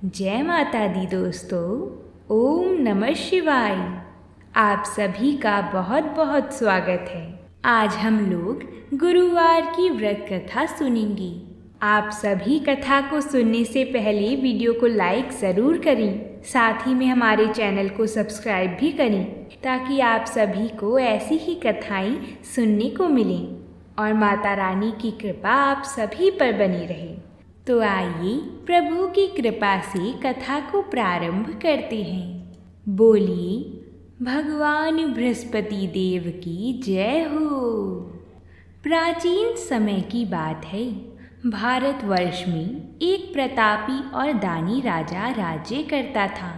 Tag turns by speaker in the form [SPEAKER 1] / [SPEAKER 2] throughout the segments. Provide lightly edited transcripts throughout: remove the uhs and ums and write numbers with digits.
[SPEAKER 1] जय माता दी दोस्तों। ओम नमः शिवाय। आप सभी का बहुत बहुत स्वागत है। आज हम लोग गुरुवार की व्रत कथा सुनेंगे। आप सभी कथा को सुनने से पहले वीडियो को लाइक ज़रूर करें, साथ ही में हमारे चैनल को सब्सक्राइब भी करें ताकि आप सभी को ऐसी ही कथाएं सुनने को मिलें और माता रानी की कृपा आप सभी पर बनी रहे। तो आइए प्रभु की कृपा से कथा को प्रारंभ करते हैं। बोलिए भगवान बृहस्पति देव की जय हो। प्राचीन समय की बात है। भारतवर्ष में एक प्रतापी और दानी राजा राज्य करता था।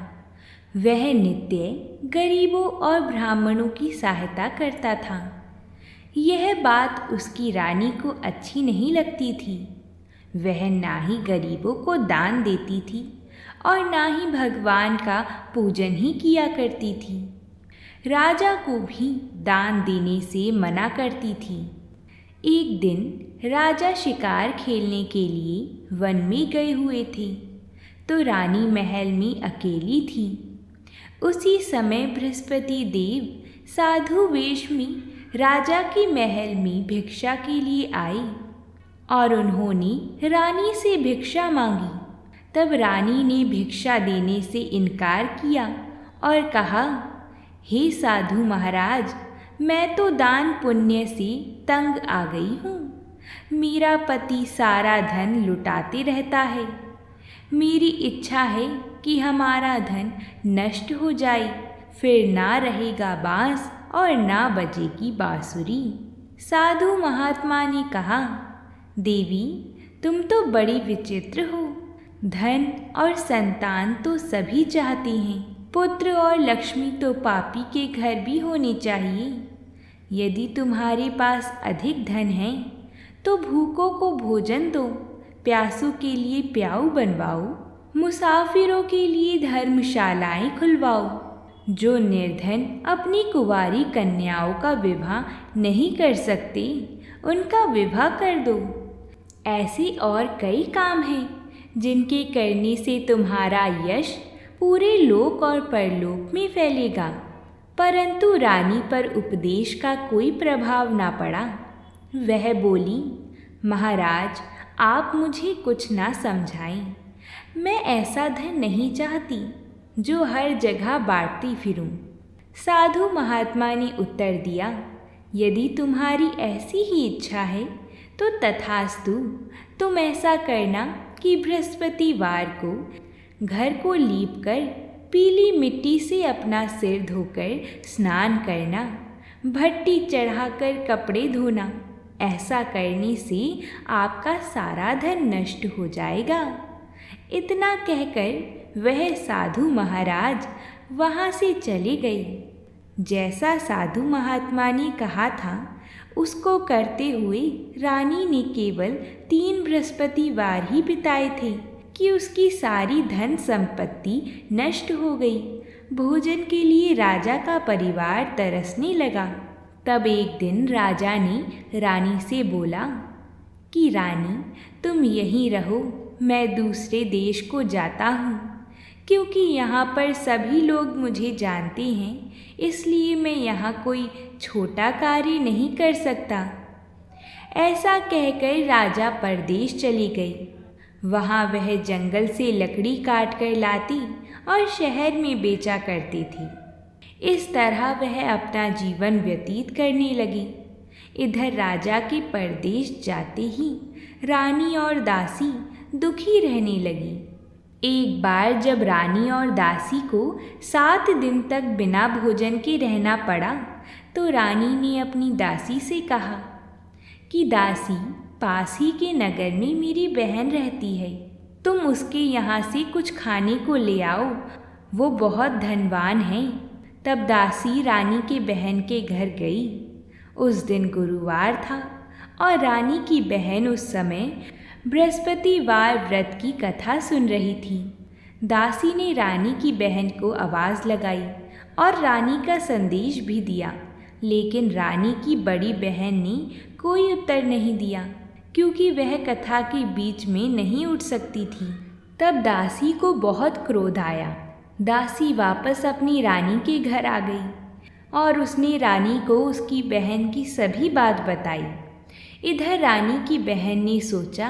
[SPEAKER 1] वह नित्य गरीबों और ब्राह्मणों की सहायता करता था। यह बात उसकी रानी को अच्छी नहीं लगती थी। वह ना ही गरीबों को दान देती थी और ना ही भगवान का पूजन ही किया करती थी। राजा को भी दान देने से मना करती थी। एक दिन राजा शिकार खेलने के लिए वन में गए हुए थे तो रानी महल में अकेली थी। उसी समय बृहस्पति देव साधु वेश में राजा के महल में भिक्षा के लिए आए और उन्होंने रानी से भिक्षा मांगी। तब रानी ने भिक्षा देने से इनकार किया और कहा, हे साधु महाराज, मैं तो दान पुण्य से तंग आ गई हूँ। मेरा पति सारा धन लुटाते रहता है। मेरी इच्छा है कि हमारा धन नष्ट हो जाए, फिर ना रहेगा बांस और ना बजेगी बांसुरी। साधु महात्मा ने कहा, देवी, तुम तो बड़ी विचित्र हो। धन और संतान तो सभी चाहते हैं। पुत्र और लक्ष्मी तो पापी के घर भी होने चाहिए। यदि तुम्हारे पास अधिक धन है तो भूखों को भोजन दो, प्यासों के लिए प्याऊ बनवाओ, मुसाफिरों के लिए धर्मशालाएं खुलवाओ। जो निर्धन अपनी कुंवारी कन्याओं का विवाह नहीं कर सकते, उनका विवाह कर दो। ऐसे और कई काम हैं जिनके करने से तुम्हारा यश पूरे लोक और परलोक में फैलेगा। परंतु रानी पर उपदेश का कोई प्रभाव ना पड़ा। वह बोली, महाराज, आप मुझे कुछ ना समझाएं। मैं ऐसा धन नहीं चाहती जो हर जगह बांटती फिरूं। साधु महात्मा ने उत्तर दिया, यदि तुम्हारी ऐसी ही इच्छा है तो तथास्तु। तुम ऐसा करना कि बृहस्पतिवार को घर को लीपकर पीली मिट्टी से अपना सिर धोकर स्नान करना, भट्टी चढ़ाकर कपड़े धोना। ऐसा करने से आपका सारा धन नष्ट हो जाएगा। इतना कहकर वह साधु महाराज वहाँ से चले गए। जैसा साधु महात्मा ने कहा था उसको करते हुए रानी ने केवल 3 बृहस्पतिवार ही बिताए थे कि उसकी सारी धन संपत्ति नष्ट हो गई। भोजन के लिए राजा का परिवार तरसने लगा। तब एक दिन राजा ने रानी से बोला कि रानी, तुम यहीं रहो, मैं दूसरे देश को जाता हूँ। क्योंकि यहाँ पर सभी लोग मुझे जानते हैं, इसलिए मैं यहाँ कोई छोटा कार्य नहीं कर सकता। ऐसा कहकर राजा परदेश चली गई। वहाँ वह जंगल से लकड़ी काट कर लाती और शहर में बेचा करती थी। इस तरह वह अपना जीवन व्यतीत करने लगी। इधर राजा के परदेश जाते ही रानी और दासी दुखी रहने लगी। एक बार जब रानी और दासी को 7 दिन तक बिना भोजन के रहना पड़ा तो रानी ने अपनी दासी से कहा कि दासी, पास ही के नगर में मेरी बहन रहती है, तुम उसके यहाँ से कुछ खाने को ले आओ, वो बहुत धनवान है। तब दासी रानी के बहन के घर गई। उस दिन गुरुवार था और रानी की बहन उस समय बृहस्पतिवार व्रत की कथा सुन रही थी। दासी ने रानी की बहन को आवाज़ लगाई और रानी का संदेश भी दिया, लेकिन रानी की बड़ी बहन ने कोई उत्तर नहीं दिया क्योंकि वह कथा के बीच में नहीं उठ सकती थी। तब दासी को बहुत क्रोध आया। दासी वापस अपनी रानी के घर आ गई और उसने रानी को उसकी बहन की सभी बात बताई। इधर रानी की बहन ने सोचा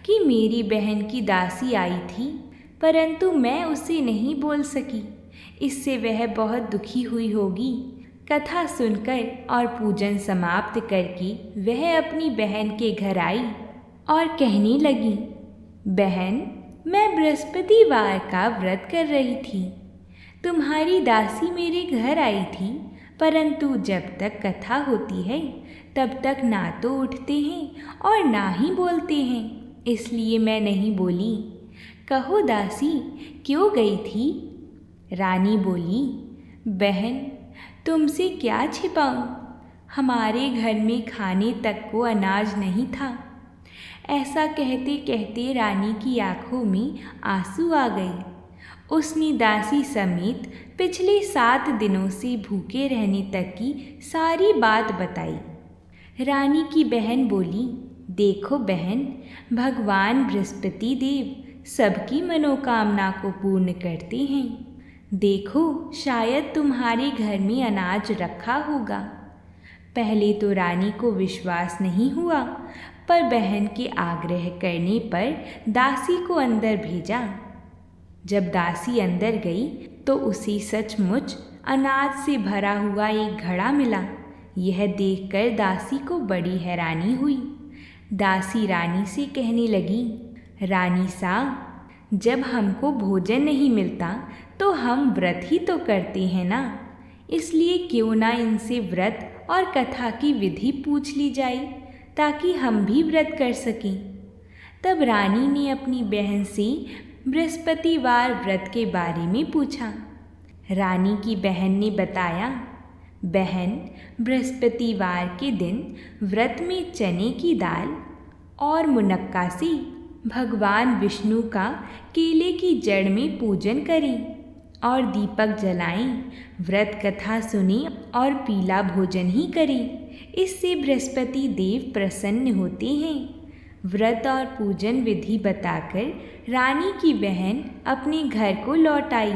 [SPEAKER 1] कि मेरी बहन की दासी आई थी, परंतु मैं उसे नहीं बोल सकी, इससे वह बहुत दुखी हुई होगी। कथा सुनकर और पूजन समाप्त करके वह अपनी बहन के घर आई और कहने लगी, बहन, मैं बृहस्पतिवार का व्रत कर रही थी। तुम्हारी दासी मेरे घर आई थी, परंतु जब तक कथा होती है तब तक ना तो उठते हैं और ना ही बोलते हैं, इसलिए मैं नहीं बोली। कहो दासी, क्यों गई थी? रानी बोली, बहन, तुमसे क्या छिपाऊं? हमारे घर में खाने तक को अनाज नहीं था। ऐसा कहते कहते रानी की आंखों में आंसू आ गए। उसने दासी समेत पिछले 7 दिनों से भूखे रहने तक की सारी बात बताई। रानी की बहन बोली, देखो बहन, भगवान बृहस्पति देव सबकी मनोकामना को पूर्ण करते हैं। देखो, शायद तुम्हारे घर में अनाज रखा होगा। पहले तो रानी को विश्वास नहीं हुआ, पर बहन के आग्रह करने पर दासी को अंदर भेजा। जब दासी अंदर गई तो उसे सचमुच अनाज से भरा हुआ एक घड़ा मिला। यह देखकर दासी को बड़ी हैरानी हुई। दासी रानी से कहने लगी, रानी सा, जब हमको भोजन नहीं मिलता तो हम व्रत ही तो करते हैं ना, इसलिए क्यों ना इनसे व्रत और कथा की विधि पूछ ली जाए ताकि हम भी व्रत कर सकें। तब रानी ने अपनी बहन से बृहस्पतिवार व्रत के बारे में पूछा। रानी की बहन ने बताया, बहन, बृहस्पतिवार के दिन व्रत में चने की दाल और मुनक्का से भगवान विष्णु का केले की जड़ में पूजन करें और दीपक जलाएं, व्रत कथा सुनें और पीला भोजन ही करें। इससे बृहस्पति देव प्रसन्न होते हैं। व्रत और पूजन विधि बताकर रानी की बहन अपने घर को लौट आई।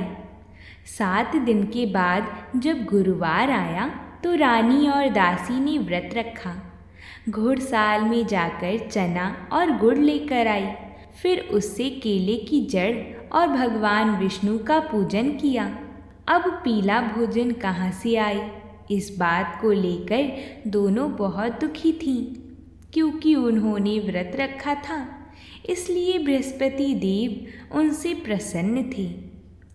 [SPEAKER 1] 7 दिन के बाद जब गुरुवार आया तो रानी और दासी ने व्रत रखा। घुड़साल में जाकर चना और गुड़ लेकर आई, फिर उससे केले की जड़ और भगवान विष्णु का पूजन किया। अब पीला भोजन कहाँ से आए, इस बात को लेकर दोनों बहुत दुखी थीं, क्योंकि उन्होंने व्रत रखा था, इसलिए बृहस्पति देव उनसे प्रसन्न थे।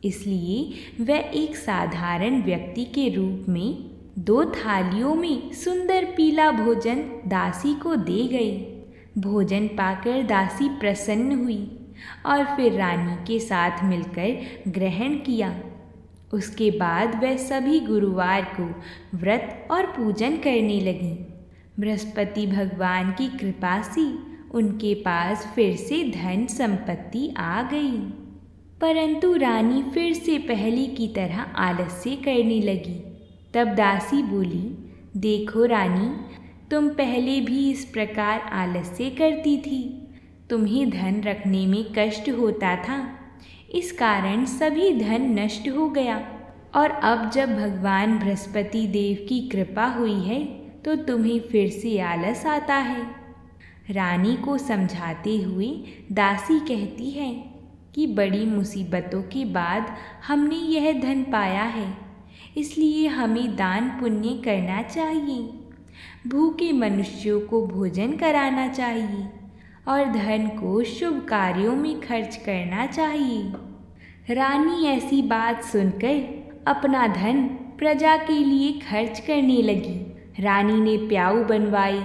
[SPEAKER 1] इसलिए वह एक साधारण व्यक्ति के रूप में 2 थालियों में सुंदर पीला भोजन दासी को दे गए। भोजन पाकर दासी प्रसन्न हुई और फिर रानी के साथ मिलकर ग्रहण किया। उसके बाद वह सभी गुरुवार को व्रत और पूजन करने लगीं। बृहस्पति भगवान की कृपा से उनके पास फिर से धन संपत्ति आ गई, परंतु रानी फिर से पहले की तरह आलस्य करने लगी। तब दासी बोली, देखो रानी, तुम पहले भी इस प्रकार आलस्य करती थी। तुम्हें धन रखने में कष्ट होता था, इस कारण सभी धन नष्ट हो गया, और अब जब भगवान बृहस्पति देव की कृपा हुई है तो तुम्हें फिर से आलस आता है। रानी को समझाते हुए दासी कहती है कि बड़ी मुसीबतों के बाद हमने यह धन पाया है, इसलिए हमें दान पुण्य करना चाहिए, भूखे मनुष्यों को भोजन कराना चाहिए और धन को शुभ कार्यों में खर्च करना चाहिए। रानी ऐसी बात सुनकर अपना धन प्रजा के लिए खर्च करने लगी। रानी ने प्याऊ बनवाई,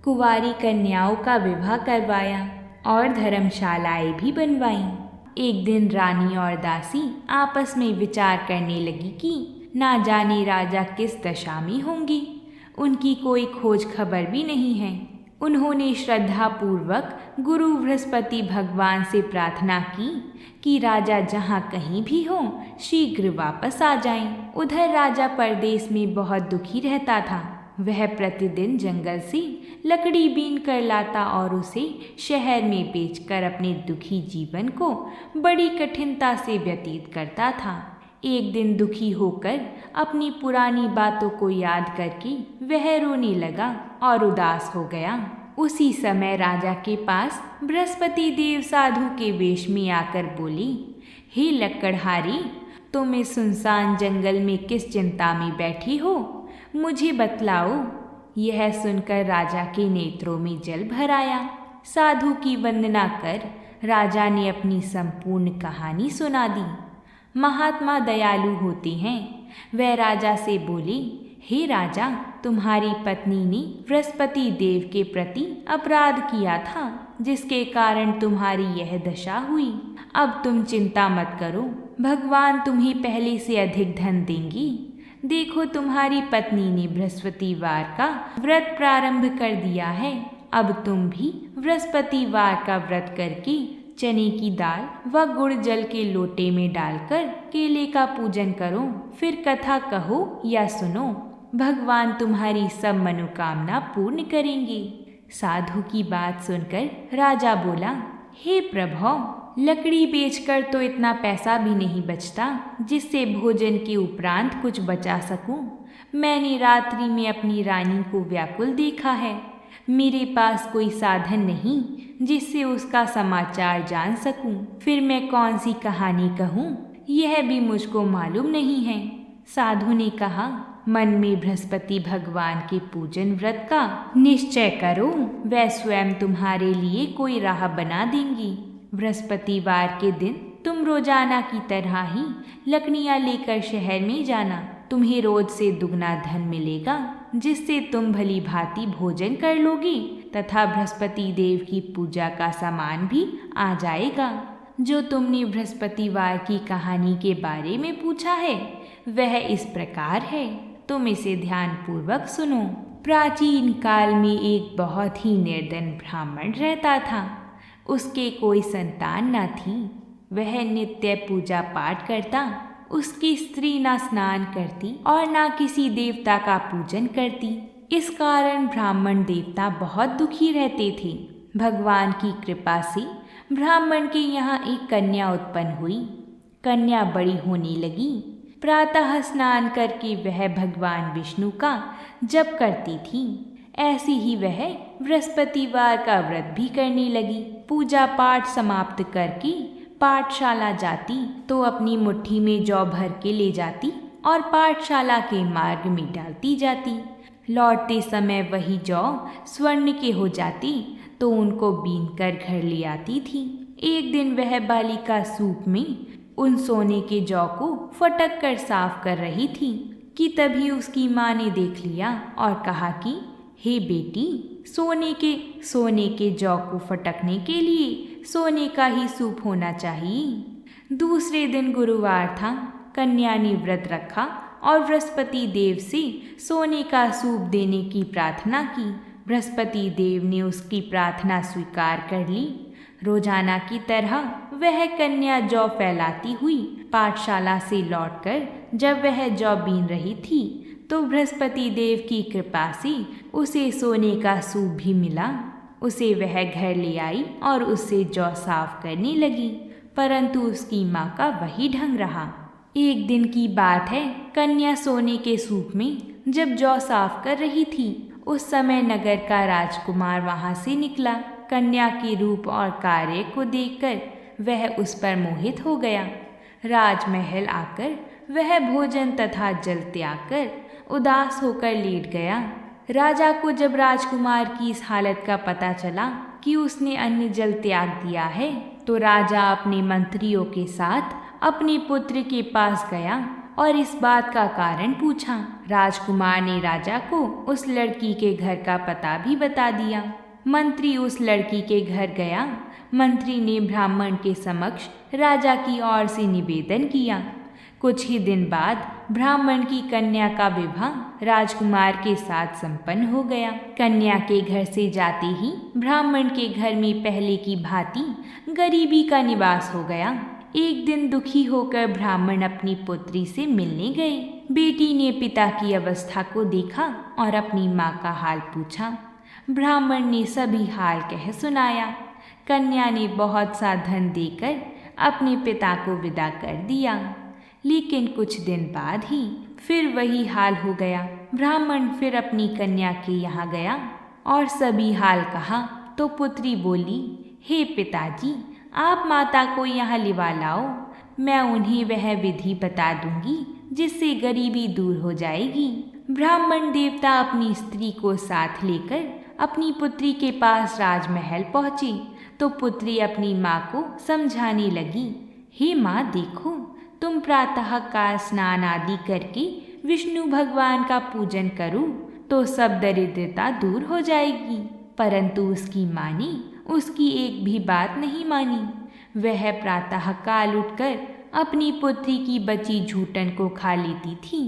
[SPEAKER 1] कुंवारी कन्याओं का विवाह करवाया और धर्मशालाएं भी बनवाईं। एक दिन रानी और दासी आपस में विचार करने लगी कि ना जाने राजा किस दशा में होंगे, उनकी कोई खोज खबर भी नहीं है। उन्होंने श्रद्धापूर्वक गुरु बृहस्पति भगवान से प्रार्थना की कि राजा जहाँ कहीं भी हों शीघ्र वापस आ जाएं। उधर राजा परदेश में बहुत दुखी रहता था। वह प्रतिदिन जंगल से लकड़ी बीन कर लाता और उसे शहर में बेचकर अपने दुखी जीवन को बड़ी कठिनता से व्यतीत करता था। एक दिन दुखी होकर अपनी पुरानी बातों को याद करके वह रोने लगा और उदास हो गया। उसी समय राजा के पास बृहस्पति देव साधु के वेश में आकर बोली, हे लकड़हारी, तुम इस सुनसान जंगल में किस चिंता में बैठी हो, मुझे बतलाओ। यह सुनकर राजा के नेत्रों में जल भर आया। साधु की वंदना कर राजा ने अपनी संपूर्ण कहानी सुना दी। महात्मा दयालु होते हैं। वह राजा से बोली, हे राजा, तुम्हारी पत्नी ने बृहस्पति देव के प्रति अपराध किया था, जिसके कारण तुम्हारी यह दशा हुई। अब तुम चिंता मत करो, भगवान तुम्हें पहले से अधिक धन देंगी। देखो, तुम्हारी पत्नी ने बृहस्पतिवार का व्रत प्रारंभ कर दिया है। अब तुम भी बृहस्पतिवार का व्रत करके चने की दाल व गुड़ जल के लोटे में डालकर केले का पूजन करो, फिर कथा कहो या सुनो। भगवान तुम्हारी सब मनोकामना पूर्ण करेंगे। साधु की बात सुनकर राजा बोला, हे प्रभु, लकड़ी बेचकर तो इतना पैसा भी नहीं बचता जिससे भोजन के उपरांत कुछ बचा सकूं। मैंने रात्रि में अपनी रानी को व्याकुल देखा है। मेरे पास कोई साधन नहीं जिससे उसका समाचार जान सकूं। फिर मैं कौन सी कहानी कहूं, यह भी मुझको मालूम नहीं है। साधु ने कहा, मन में बृहस्पति भगवान के पूजन व्रत का निश्चय करो, वह स्वयं तुम्हारे लिए कोई राह बना देंगी। बृहस्पतिवार के दिन तुम रोजाना की तरह ही लकड़ियाँ लेकर शहर में जाना। तुम्हें रोज से दुगना धन मिलेगा, जिससे तुम भली भांति भोजन कर लोगी तथा बृहस्पति देव की पूजा का सामान भी आ जाएगा। जो तुमने बृहस्पतिवार की कहानी के बारे में पूछा है वह इस प्रकार है, तुम इसे ध्यानपूर्वक सुनो। प्राचीन काल में एक बहुत ही निर्धन ब्राह्मण रहता था। उसके कोई संतान न थी। वह नित्य पूजा पाठ करता। उसकी स्त्री ना स्नान करती और ना किसी देवता का पूजन करती। इस कारण ब्राह्मण देवता बहुत दुखी रहते थे। भगवान की कृपा से ब्राह्मण के यहाँ एक कन्या उत्पन्न हुई। कन्या बड़ी होने लगी। प्रातः स्नान करके वह भगवान विष्णु का जप करती थी। ऐसे ही वह बृहस्पतिवार का व्रत भी करने लगी। पूजा पाठ समाप्त करके पाठशाला जाती तो अपनी मुट्ठी में जौ भर के ले जाती और पाठशाला के मार्ग में डालती जाती। लौटते समय वही जौ स्वर्ण के हो जाती तो उनको बीन कर घर ले आती थी। एक दिन वह बालिका सूप में उन सोने के जौ को फटक कर साफ कर रही थी कि तभी उसकी माँ ने देख लिया और कहा कि हे बेटी, सोने के जौ को फटकने के लिए सोने का ही सूप होना चाहिए। दूसरे दिन गुरुवार था। कन्या ने व्रत रखा और बृहस्पति देव से सोने का सूप देने की प्रार्थना की। बृहस्पति देव ने उसकी प्रार्थना स्वीकार कर ली। रोजाना की तरह वह कन्या जौ फैलाती हुई पाठशाला से लौटकर जब वह जौ बीन रही थी तो बृहस्पति देव की कृपा से उसे सोने का सूप भी मिला। उसे वह घर ले आई और उससे जौ साफ करने लगी, परंतु उसकी माँ का वही ढंग रहा। एक दिन की बात है, कन्या सोने के सूप में जब जौ साफ कर रही थी उस समय नगर का राजकुमार वहाँ से निकला। कन्या के रूप और कार्य को देखकर वह उस पर मोहित हो गया। राजमहल आकर वह भोजन तथा जल त्याग कर उदास होकर लेट गया। राजा को जब राजकुमार की इस हालत का पता चला कि उसने अन्न जल त्याग दिया है तो राजा अपने मंत्रियों के साथ अपने पुत्र के पास गया और इस बात का कारण पूछा। राजकुमार ने राजा को उस लड़की के घर का पता भी बता दिया। मंत्री उस लड़की के घर गया। मंत्री ने ब्राह्मण के समक्ष राजा की ओर से निवेदन किया। कुछ ही दिन बाद ब्राह्मण की कन्या का विवाह राजकुमार के साथ संपन्न हो गया। कन्या के घर से जाते ही ब्राह्मण के घर में पहले की भांति गरीबी का निवास हो गया। एक दिन दुखी होकर ब्राह्मण अपनी पुत्री से मिलने गए। बेटी ने पिता की अवस्था को देखा और अपनी माँ का हाल पूछा। ब्राह्मण ने सभी हाल कह सुनाया। कन्या ने बहुत सा धन देकर अपने पिता को विदा कर दिया, लेकिन कुछ दिन बाद ही फिर वही हाल हो गया। ब्राह्मण फिर अपनी कन्या के यहाँ गया और सभी हाल कहा तो पुत्री बोली, हे पिताजी, आप माता को यहाँ लिवा लाओ, मैं उन्हें वह विधि बता दूंगी जिससे गरीबी दूर हो जाएगी। ब्राह्मण देवता अपनी स्त्री को साथ लेकर अपनी पुत्री के पास राजमहल पहुँची तो पुत्री अपनी माँ को समझाने लगी, हे माँ देखो, तुम प्रातः काल स्नान आदि करके विष्णु भगवान का पूजन करो तो सब दरिद्रता दूर हो जाएगी। परंतु उसकी माँ ने उसकी एक भी बात नहीं मानी। वह प्रातः काल उठकर अपनी पुत्री की बची झूठन को खा लेती थी।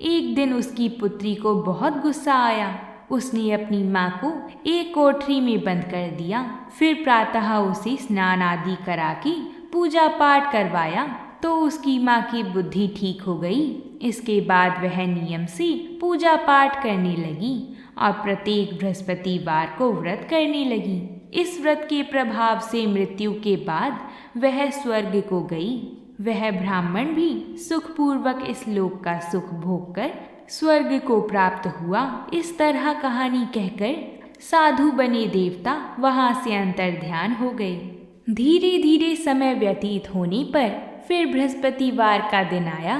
[SPEAKER 1] एक दिन उसकी पुत्री को बहुत गुस्सा आया। उसने अपनी माँ को एक कोठरी में बंद कर दिया। फिर प्रातः उसे स्नान आदि करा के पूजा पाठ करवाया तो उसकी माँ की बुद्धि ठीक हो गई। इसके बाद वह नियम से पूजा पाठ करने लगी और प्रत्येक बृहस्पतिवार को व्रत करने लगी। इस व्रत के प्रभाव से मृत्यु के बाद वह स्वर्ग को गई। वह ब्राह्मण भी सुखपूर्वक इस लोक का सुख भोग कर स्वर्ग को प्राप्त हुआ। इस तरह कहानी कहकर साधु बने देवता वहां से अंतर्ध्यान हो गए। धीरे धीरे समय व्यतीत होने पर फिर बृहस्पतिवार का दिन आया।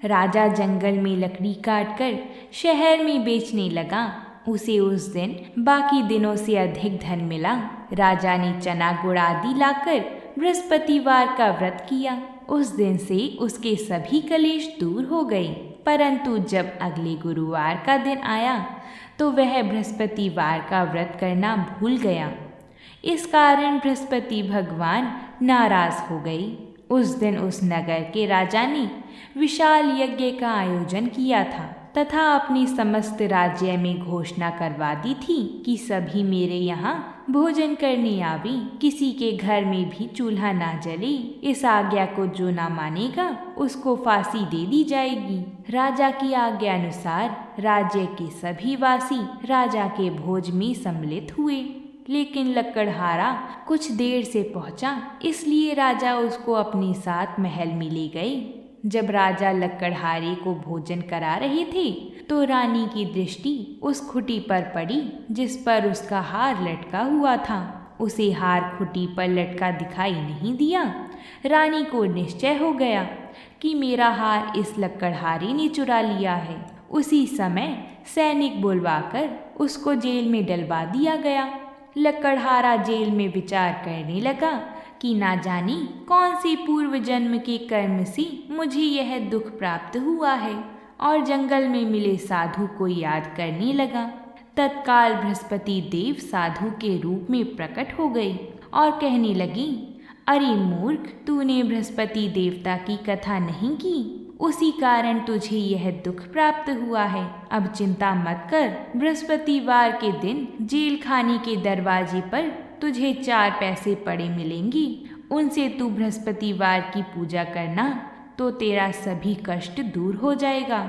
[SPEAKER 1] राजा जंगल में लकड़ी काटकर शहर में बेचने लगा। उसे उस दिन बाकी दिनों से अधिक धन मिला। राजा ने चना गुड़ आदि लाकर बृहस्पतिवार का व्रत किया। उस दिन से उसके सभी कलेश दूर हो गए। परंतु जब अगले गुरुवार का दिन आया तो वह बृहस्पतिवार का व्रत करना भूल गया। इस कारण बृहस्पति भगवान नाराज हो गए। उस दिन उस नगर के राजा ने विशाल यज्ञ का आयोजन किया था तथा अपनी समस्त राज्य में घोषणा करवा दी थी कि सभी मेरे यहाँ भोजन करने आवे, किसी के घर में भी चूल्हा ना जले। इस आज्ञा को जो ना मानेगा उसको फांसी दे दी जाएगी। राजा की आज्ञा अनुसार राज्य के सभी वासी राजा के भोज में सम्मिलित हुए, लेकिन लकड़हारा कुछ देर से पहुंचा, इसलिए राजा उसको अपने साथ महल में ले गए। जब राजा लकड़हारे को भोजन करा रहे थे तो रानी की दृष्टि उस खुटी पर पड़ी जिस पर उसका हार लटका हुआ था। उसे हार खुटी पर लटका दिखाई नहीं दिया। रानी को निश्चय हो गया कि मेरा हार इस लकड़हारे ने चुरा लिया है। उसी समय सैनिक बुलवाकर उसको जेल में डलवा दिया गया। लकड़हारा जेल में विचार करने लगा कि ना जाने कौन से पूर्व जन्म के कर्म से मुझे यह दुख प्राप्त हुआ है, और जंगल में मिले साधु को याद करने लगा। तत्काल बृहस्पति देव साधु के रूप में प्रकट हो गए और कहने लगी, अरे मूर्ख, तूने बृहस्पति देवता की कथा नहीं की, उसी कारण तुझे यह दुख प्राप्त हुआ है। अब चिंता मत कर, बृहस्पतिवार के दिन जेल खाने के दरवाजे पर तुझे 4 पैसे पड़े मिलेंगी। उनसे तू बृहस्पतिवार की पूजा करना तो तेरा सभी कष्ट दूर हो जाएगा।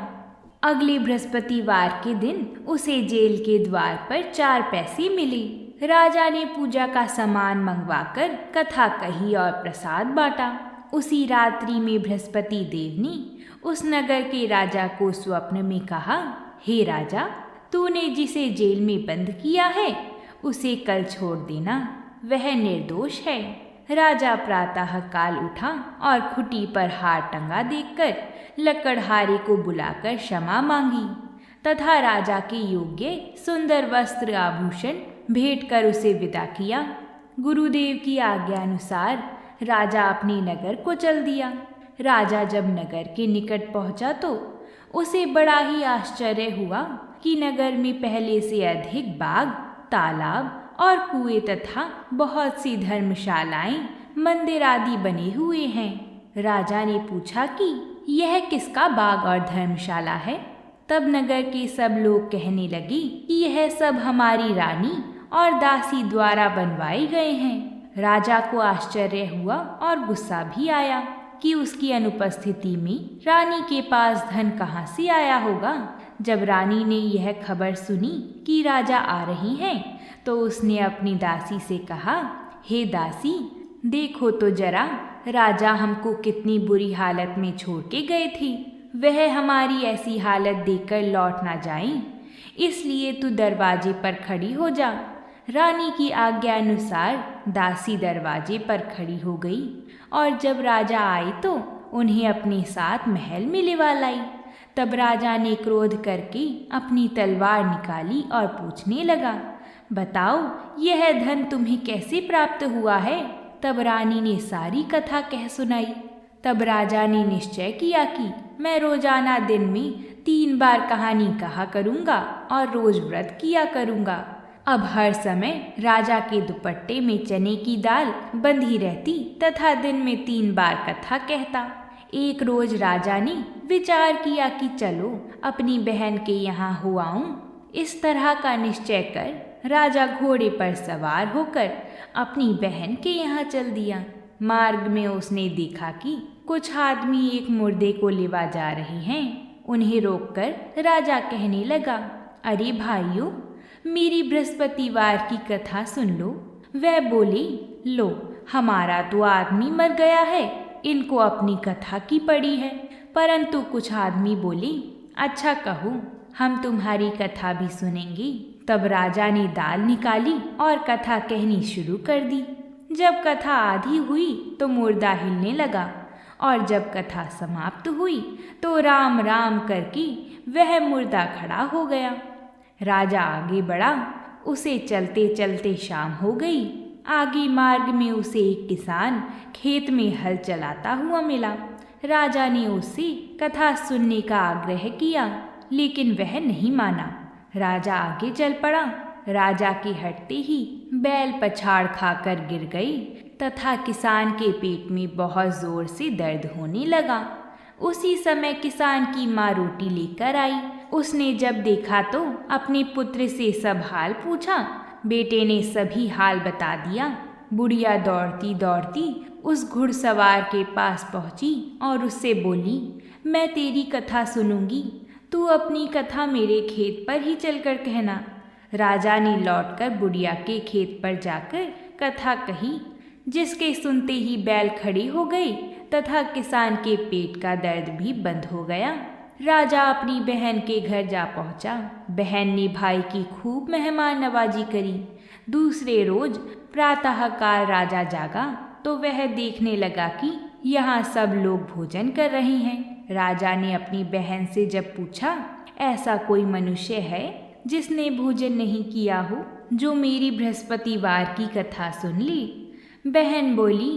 [SPEAKER 1] अगले बृहस्पतिवार के दिन उसे जेल के द्वार पर 4 पैसे मिले। राजा ने पूजा का सामान मंगवाकर कथा कही और प्रसाद बांटा। उसी रात्रि में बृहस्पति देव ने उस नगर के राजा को स्वप्न में कहा, हे राजा, तूने जिसे जेल में बंद किया है उसे कल छोड़ देना, वह निर्दोष है। राजा प्रातः काल उठा और खुटी पर हार टंगा देखकर लकड़हारे को बुलाकर क्षमा मांगी तथा राजा के योग्य सुंदर वस्त्र आभूषण भेंट कर उसे विदा किया। गुरुदेव की आज्ञा अनुसार राजा अपने नगर को चल दिया। राजा जब नगर के निकट पहुंचा तो उसे बड़ा ही आश्चर्य हुआ कि नगर में पहले से अधिक बाग, तालाब और कुएं तथा बहुत सी धर्मशालाएं, मंदिर आदि बने हुए हैं। राजा ने पूछा कि यह किसका बाग और धर्मशाला है। तब नगर के सब लोग कहने लगे कि यह सब हमारी रानी और दासी द्वारा बनवाए गए हैं। राजा को आश्चर्य हुआ और गुस्सा भी आया। कि उसकी अनुपस्थिति में रानी के पास धन कहाँ से आया होगा। जब रानी ने यह खबर सुनी कि राजा आ रही हैं, तो उसने अपनी दासी से कहा, हे दासी, देखो तो जरा, राजा हमको कितनी बुरी हालत में छोड़ के गए थे। वह हमारी ऐसी हालत देखकर लौट ना जाएं, इसलिए तू दरवाजे पर खड़ी हो जा। रानी की आज्ञा अनुसार दासी दरवाजे पर खड़ी हो गई और जब राजा आए तो उन्हें अपने साथ महल में लिवा लाई। तब राजा ने क्रोध करके अपनी तलवार निकाली और पूछने लगा, बताओ यह धन तुम्हें कैसे प्राप्त हुआ है। तब रानी ने सारी कथा कह सुनाई। तब राजा ने निश्चय किया कि मैं रोजाना दिन में 3 बार कहानी कहा करूँगा और रोज व्रत किया करूँगा। अब हर समय राजा के दुपट्टे में चने की दाल बंधी रहती तथा दिन में 3 बार कथा कहता। एक रोज राजा ने विचार किया कि चलो अपनी बहन के यहाँ हो आऊं। इस तरह का निश्चय कर राजा घोड़े पर सवार होकर अपनी बहन के यहाँ चल दिया। मार्ग में उसने देखा कि कुछ आदमी एक मुर्दे को लिवा जा रहे हैं। उन्हें रोककर राजा कहने लगा, अरे भाइयों, मेरी बृहस्पतिवार की कथा सुन लो। वह बोले, लो, हमारा तो आदमी मर गया है, इनको अपनी कथा की पड़ी है। परंतु कुछ आदमी बोले, अच्छा कहो, हम तुम्हारी कथा भी सुनेंगे। तब राजा ने दाल निकाली और कथा कहनी शुरू कर दी। जब कथा आधी हुई तो मुर्दा हिलने लगा और जब कथा समाप्त हुई तो राम राम करके वह मुर्दा खड़ा हो गया। राजा आगे बढ़ा। उसे चलते चलते शाम हो गई। आगे मार्ग में उसे एक किसान खेत में हल चलाता हुआ मिला। राजा ने उससे कथा सुनने का आग्रह किया, लेकिन वह नहीं माना। राजा आगे चल पड़ा। राजा के हटते ही बैल पछाड़ खाकर गिर गई तथा किसान के पेट में बहुत जोर से दर्द होने लगा। उसी समय किसान की माँ रोटी लेकर आई। उसने जब देखा तो अपने पुत्र से सब हाल पूछा। बेटे ने सभी हाल बता दिया। बुढ़िया दौड़ती दौड़ती उस घुड़सवार के पास पहुंची और उससे बोली, मैं तेरी कथा सुनूंगी, तू अपनी कथा मेरे खेत पर ही चलकर कहना। राजा ने लौटकर बुढ़िया के खेत पर जाकर कथा कही, जिसके सुनते ही बैल खड़ी हो गई तथा किसान के पेट का दर्द भी बंद हो गया। राजा अपनी बहन के घर जा पहुंचा। बहन ने भाई की खूब मेहमान नवाजी करी। दूसरे रोज प्रातःकाल राजा जागा तो वह देखने लगा कि यहाँ सब लोग भोजन कर रहे हैं। राजा ने अपनी बहन से जब पूछा, ऐसा कोई मनुष्य है जिसने भोजन नहीं किया हो, जो मेरी बृहस्पतिवार की कथा सुन ले? बहन बोली,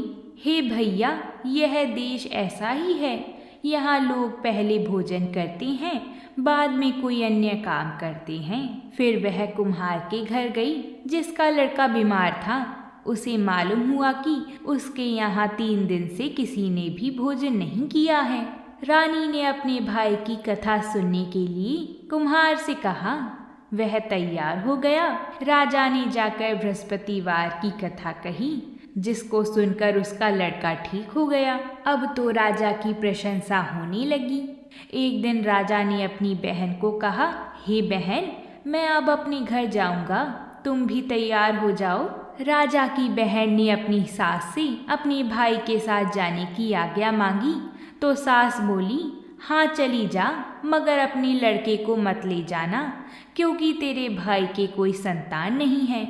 [SPEAKER 1] हे भैया, यह देश ऐसा ही है। यहाँ लोग पहले भोजन करते हैं, बाद में कोई अन्य काम करते हैं। फिर वह कुम्हार के घर गई जिसका लड़का बीमार था। उसे मालूम हुआ कि उसके यहाँ 3 दिन से किसी ने भी भोजन नहीं किया है। रानी ने अपने भाई की कथा सुनने के लिए कुम्हार से कहा। वह तैयार हो गया। राजा ने जाकर बृहस्पतिवार की कथा कही, जिसको सुनकर उसका लड़का ठीक हो गया। अब तो राजा की प्रशंसा होने लगी। एक दिन राजा ने अपनी बहन को कहा, हे बहन, मैं अब अपने घर जाऊंगा, तुम भी तैयार हो जाओ। राजा की बहन ने अपनी सास से अपने भाई के साथ जाने की आज्ञा मांगी तो सास बोली, हाँ चली जा, मगर अपने लड़के को मत ले जाना, क्योंकि तेरे भाई के कोई संतान नहीं है।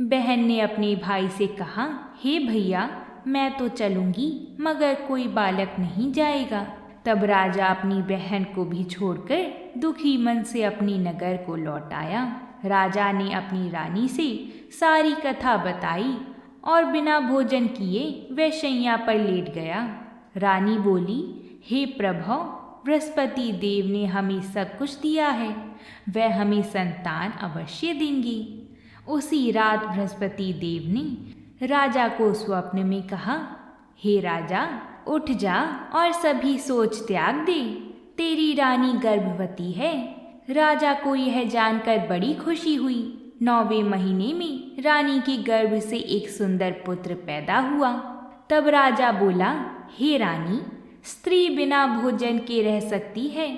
[SPEAKER 1] बहन ने अपने भाई से कहा, हे भैया, मैं तो चलूँगी, मगर कोई बालक नहीं जाएगा। तब राजा अपनी बहन को भी छोड़कर दुखी मन से अपनी नगर को लौट आया। राजा ने अपनी रानी से सारी कथा बताई और बिना भोजन किए वह शैया पर लेट गया। रानी बोली, हे प्रभु, बृहस्पति देव ने हमें सब कुछ दिया है, वह हमें संतान अवश्य देंगे। उसी रात बृहस्पति देव ने राजा को स्वप्न में कहा, हे राजा, उठ जा और सभी सोच त्याग दे, तेरी रानी गर्भवती है। राजा को यह जानकर बड़ी खुशी हुई। 9वें महीने में रानी के गर्भ से एक सुंदर पुत्र पैदा हुआ। तब राजा बोला, हे रानी, स्त्री बिना भोजन के रह सकती है,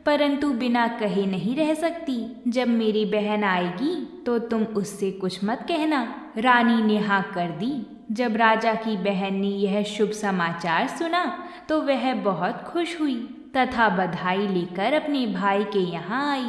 [SPEAKER 1] परंतु बिना कहे नहीं रह सकती। जब मेरी बहन आएगी तो तुम उससे कुछ मत कहना। रानी ने हाँ कर दी। जब राजा की बहन ने यह शुभ समाचार सुना तो वह बहुत खुश हुई तथा बधाई लेकर अपने भाई के यहाँ आई।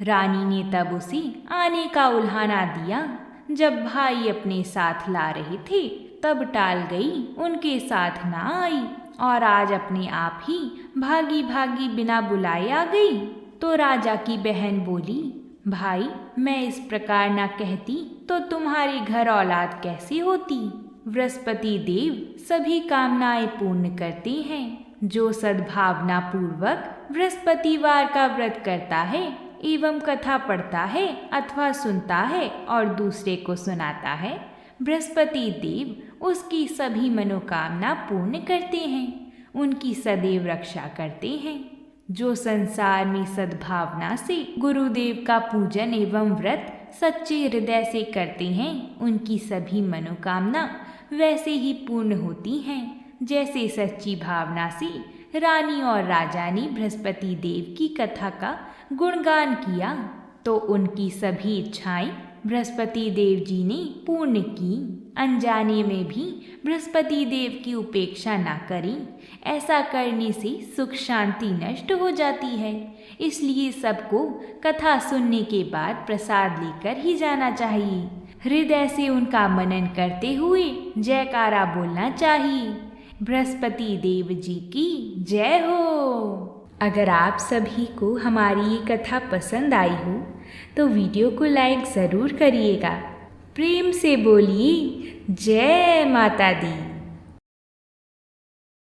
[SPEAKER 1] रानी ने तब उसे आने का उल्हाना दिया। जब भाई अपने साथ ला रहे थे तब टाल गई, उनके साथ ना आई और आज अपने आप ही भागी भागी बिना बुलाए आ गई। तो राजा की बहन बोली, भाई मैं इस प्रकार ना कहती तो तुम्हारे घर औलाद कैसी होती। बृहस्पति देव सभी कामनाएं पूर्ण करते हैं। जो सद्भावना पूर्वक बृहस्पतिवार का व्रत करता है एवं कथा पढ़ता है अथवा सुनता है और दूसरे को सुनाता है, बृहस्पति देव उसकी सभी मनोकामना पूर्ण करते हैं, उनकी सदैव रक्षा करते हैं। जो संसार में सद्भावना से गुरुदेव का पूजन एवं व्रत सच्चे हृदय से करते हैं, उनकी सभी मनोकामना वैसे ही पूर्ण होती हैं जैसे सच्ची भावना से रानी और राजा ने बृहस्पति देव की कथा का गुणगान किया तो उनकी सभी इच्छाएं बृहस्पति देव जी ने पूर्ण की। अनजाने में भी बृहस्पति देव की उपेक्षा ना करें, ऐसा करने से सुख शांति नष्ट हो जाती है। इसलिए सबको कथा सुनने के बाद प्रसाद लेकर ही जाना चाहिए। हृदय से उनका मनन करते हुए जयकारा बोलना चाहिए। बृहस्पति देव जी की जय हो। अगर आप सभी को हमारी ये कथा पसंद आई हो तो वीडियो को लाइक ज़रूर करिएगा। प्रेम से बोलिए जय माता दी।